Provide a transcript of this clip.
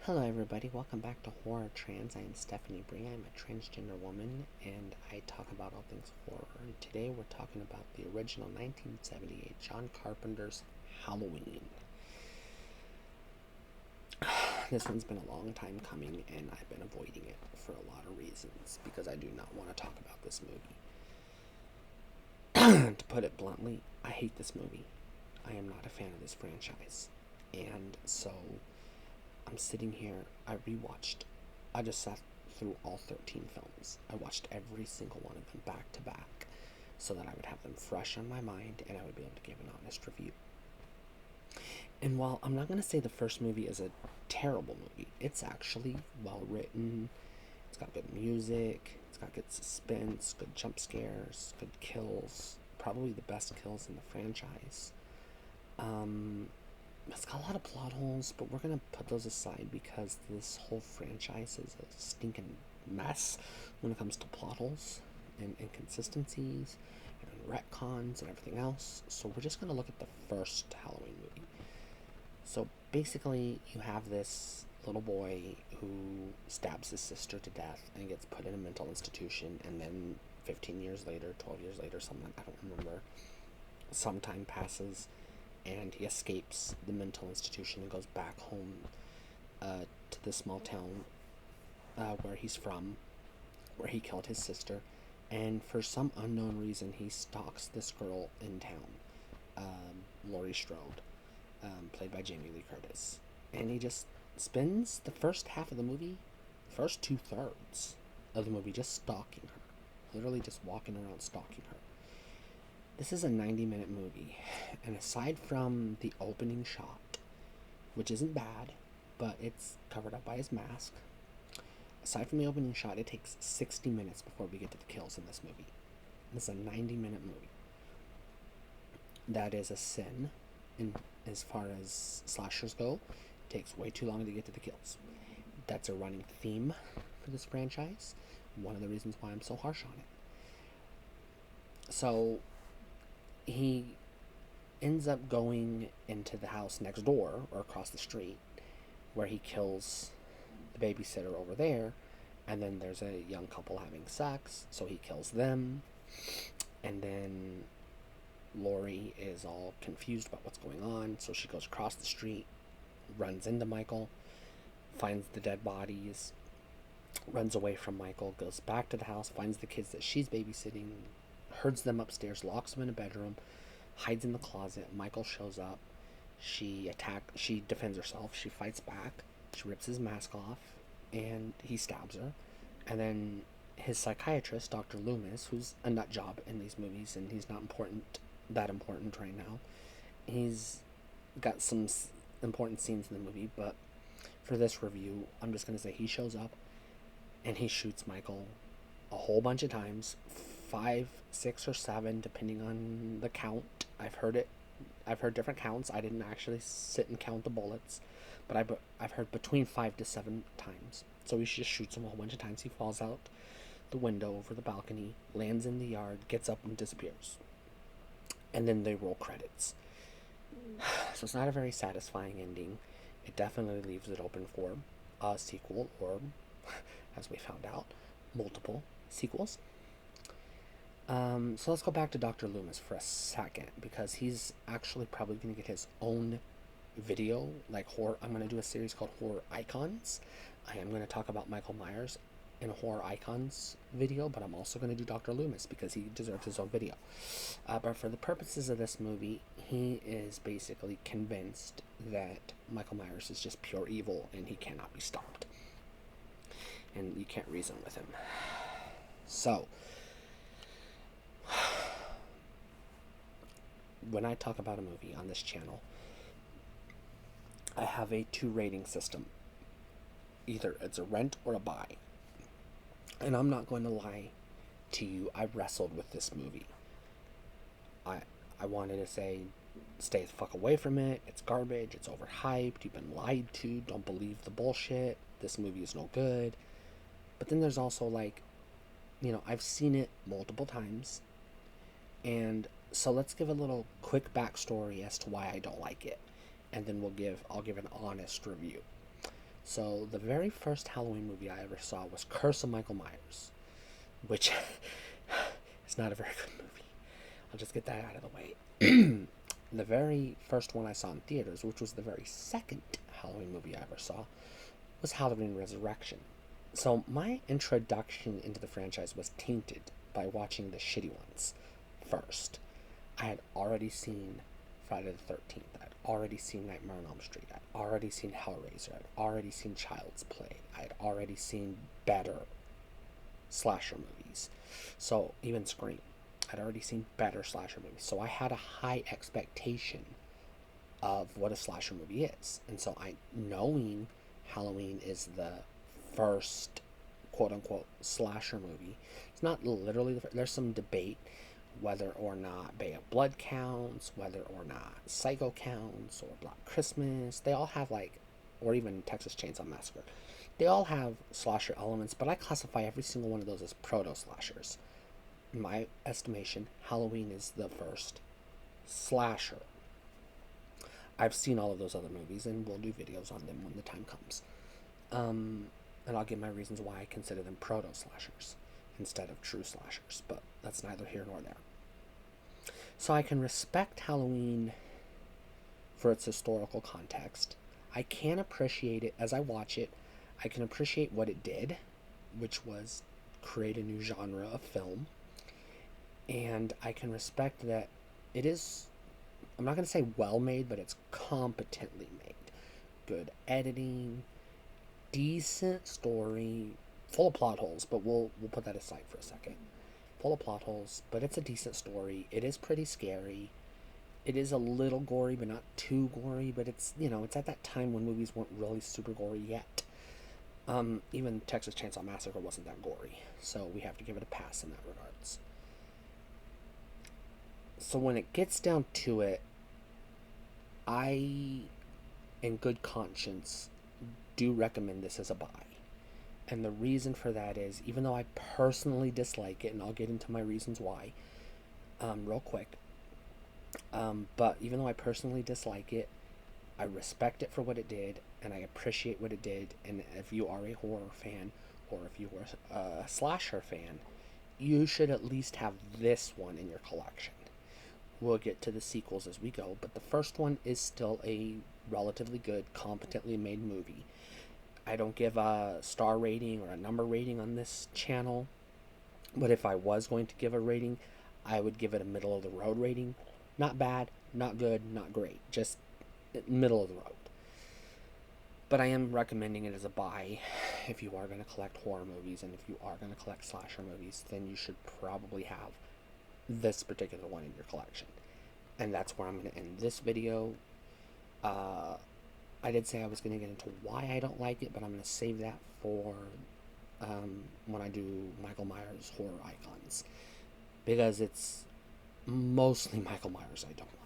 Hello, everybody. Welcome back to Horror Trans. I am Stephanie Bree. I'm a transgender woman, and I talk about all things horror. And today we're talking about the original 1978 John Carpenter's Halloween. This one's been a long time coming, and I've been avoiding it for a lot of reasons because I do not want to talk about this movie. To put it bluntly, I hate this movie. I am not a fan of this franchise. And so I'm sitting here, I just sat through all 13 films. I watched every single one of them back to back so that I would have them fresh on my mind and I would be able to give an honest review. And while I'm not going to say the first movie is a terrible movie, it's actually well written, it's got good music, it's got good suspense, good jump scares, good kills, probably the best kills in the franchise. It's got a lot of plot holes, but we're gonna put those aside because this whole franchise is a stinking mess when it comes to plot holes and inconsistencies and retcons and everything else. So we're just gonna look at the first Halloween movie. So basically, you have this little boy who stabs his sister to death and gets put in a mental institution, and then 15 years later, 12 years later, something, I don't remember, some time passes and he escapes the mental institution and goes back home to the small town where he's from, where he killed his sister. And for some unknown reason, he stalks this girl in town, Laurie Strode, played by Jamie Lee Curtis. And he just spends the first half of the movie, first 2/3 of the movie, just stalking her. Literally just walking around stalking her. This is a 90-minute movie, and aside from the opening shot, which isn't bad, but it's covered up by his mask, aside from the opening shot, it takes 60 minutes before we get to the kills in this movie. This is a 90-minute movie. That is a sin, as far as slashers go. It takes way too long to get to the kills. That's a running theme for this franchise. One of the reasons why I'm so harsh on it. So he ends up going into the house next door or across the street where he kills the babysitter over there, and then there's a young couple having sex, so he kills them, and then Laurie is all confused about what's going on, so she goes across the street, runs into Michael, finds the dead bodies, runs away from Michael, goes back to the house, finds the kids that she's babysitting, herds them upstairs, locks them in a bedroom, hides in the closet. Michael shows up. She defends herself. She fights back. She rips his mask off, and he stabs her. And then his psychiatrist, Dr. Loomis, who's a nut job in these movies, and he's not that important right now. He's got some important scenes in the movie, but for this review, I'm just gonna say he shows up, and he shoots Michael a whole bunch of times, 5, 6, or 7, depending on the count. I've heard different counts. I didn't actually sit and count the bullets, but I've heard between 5 to 7 times. So he just shoots him a whole bunch of times. He falls out the window over the balcony, lands in the yard, gets up and disappears. And then they roll credits. So it's not a very satisfying ending. It definitely leaves it open for a sequel, or, as we found out, multiple sequels. So let's go back to Dr. Loomis for a second, because he's actually probably going to get his own video, like horror. I'm going to do a series called Horror Icons. I am going to talk about Michael Myers in a Horror Icons video, but I'm also going to do Dr. Loomis because he deserves his own video. But for the purposes of this movie, he is basically convinced that Michael Myers is just pure evil and he cannot be stopped. And you can't reason with him. So, when I talk about a movie on this channel, I have a 2 rating system. Either it's a rent or a buy. And I'm not going to lie to you, I wrestled with this movie. I wanted to say, stay the fuck away from it, it's garbage, it's overhyped, you've been lied to, don't believe the bullshit, this movie is no good. But then there's also I've seen it multiple times, and so let's give a little quick backstory as to why I don't like it. and then I'll give an honest review. So the very first Halloween movie I ever saw was Curse of Michael Myers, which is not a very good movie. I'll just get that out of the way. The very first one I saw in theaters, which was the very second Halloween movie I ever saw, was Halloween Resurrection. So my introduction into the franchise was tainted by watching the shitty ones first. I had already seen Friday the 13th. I'd already seen Nightmare on Elm Street. I'd already seen Hellraiser. I'd already seen Child's Play. I'd already seen better slasher movies. So even Scream. I'd already seen better slasher movies. So I had a high expectation of what a slasher movie is. And so knowing Halloween is the first quote unquote slasher movie, it's not literally there's some debate whether or not Bay of Blood counts, whether or not Psycho counts, or Black Christmas. They all have or even Texas Chainsaw Massacre. They all have slasher elements, but I classify every single one of those as proto-slashers. In my estimation, Halloween is the first slasher. I've seen all of those other movies, and we'll do videos on them when the time comes. And I'll give my reasons why I consider them proto-slashers instead of true slashers, but that's neither here nor there. So I can respect Halloween for its historical context. I can appreciate it as I watch it. I can appreciate what it did, which was create a new genre of film. And I can respect that it is, I'm not going to say well made, but it's competently made. Good editing, decent story, full of plot holes, but we'll put that aside for a second. Full of plot holes, but it's a decent story. It is pretty scary. It is a little gory, but not too gory. But it's it's at that time when movies weren't really super gory yet. Even Texas Chainsaw Massacre wasn't that gory, so we have to give it a pass in that regards. So when it gets down to it, I, in good conscience, do recommend this as a buy. And the reason for that is, even though I personally dislike it, and I'll get into my reasons why, real quick, but even though I personally dislike it, I respect it for what it did, and I appreciate what it did. And if you are a horror fan, or if you are a slasher fan, you should at least have this one in your collection. We'll get to the sequels as we go, but the first one is still a relatively good, competently made movie. I don't give a star rating or a number rating on this channel, but if I was going to give a rating, I would give it a middle of the road rating. Not bad, not good, not great, just middle of the road. But I am recommending it as a buy. If you are going to collect horror movies, and if you are going to collect slasher movies, then you should probably have this particular one in your collection. And that's where I'm going to end this video. I did say I was going to get into why I don't like it, but I'm going to save that for when I do Michael Myers horror icons, because it's mostly Michael Myers I don't like.